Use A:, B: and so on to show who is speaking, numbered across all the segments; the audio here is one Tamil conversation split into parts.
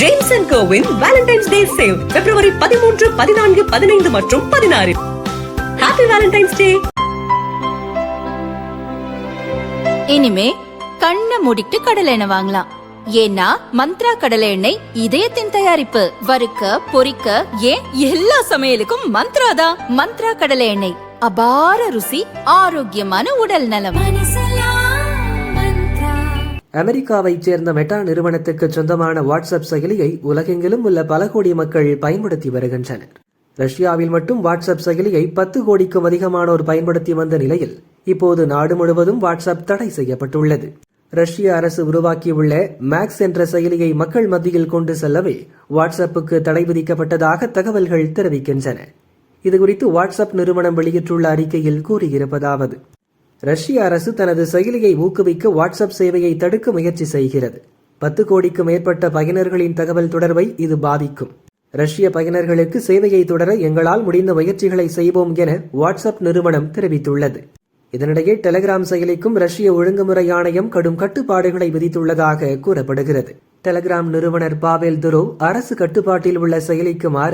A: ஜேம்ஸ் அண்ட் கோவின் வேலண்டைன்ஸ் டே சேல் பிப்ரவரி 13, 14, 15 மற்றும் 16. Happy Valentine's day.
B: இனிமே கண்ணை மூடிட்டு கடலை எண்ணெய் வாங்கலாம். ஏன்னா மந்த்ரா கடலை எண்ணெய் இதயத்தின் தயாரிப்பு. வறுக்க பொரிக்க ஏன் எல்லா சமையலுக்கும் மந்த்ரா தான். மந்த்ரா கடலை எண்ணெய் அபார ருசி, ஆரோக்கியமான உடல் நலம்.
C: அமெரிக்காவைச் சேர்ந்த மெட்டா நிறுவனத்துக்கு சொந்தமான வாட்ஸ்அப் செயலியை உலகெங்கிலும் உள்ள பல கோடி மக்கள் பயன்படுத்தி வருகின்றனர். ரஷ்யாவில் மட்டும் வாட்ஸ்அப் செயலியை 10 கோடிக்கும் அதிகமானோர் பயன்படுத்தி வந்த நிலையில் இப்போது நாடு முழுவதும் வாட்ஸ்அப் தடை செய்யப்பட்டுள்ளது. ரஷ்ய அரசு உருவாக்கியுள்ள மேக்ஸ் என்ற செயலியை மக்கள் மத்தியில் கொண்டு செல்லவே வாட்ஸ்அப்புக்கு தடை விதிக்கப்பட்டதாக தகவல்கள் தெரிவிக்கின்றன. இதுகுறித்து வாட்ஸ்அப் நிறுவனம் வெளியிட்டுள்ள அறிக்கையில் கூறியிருப்பதாவது: ரஷ்ய அரசு தனது செயலியை ஊக்குவிக்க வாட்ஸ்அப் சேவையை தடுக்க முயற்சி செய்கிறது. 10 கோடிக்கும் மேற்பட்ட பயனர்களின் தகவல் தொடர்பை இது பாதிக்கும். ரஷ்ய பயனர்களுக்கு சேவையை தொடர எங்களால் முடிந்த முயற்சிகளை செய்வோம் என வாட்ஸ்அப் நிறுவனம் தெரிவித்துள்ளது. இதனிடையே டெலிகிராம் செயலிக்கும் ரஷ்ய ஒழுங்குமுறை ஆணையம் கடும் கட்டுப்பாடுகளை விதித்துள்ளதாக கூறப்படுகிறது. டெலிகிராம் நிறுவனர் பாவேல் துரோவ் அரசு கட்டுப்பாட்டில் உள்ள செயலிக்கு மாற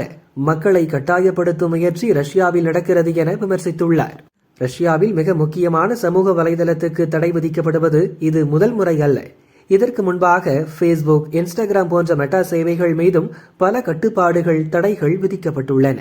C: மக்களை கட்டாயப்படுத்தும் முயற்சி ரஷ்யாவில் நடக்கிறது என விமர்சித்துள்ளார். ரஷ்யாவில் மிக முக்கியமான சமூக வலைதளத்துக்கு தடை விதிக்கப்படுவது இது முதல் முறை அல்ல. இதற்கு முன்பாக ஃபேஸ்புக், இன்ஸ்டாகிராம் போன்ற மெட்டா சேவைகள் மீதும் பல கட்டுப்பாடுகள், தடைகள் விதிக்கப்பட்டுள்ளன.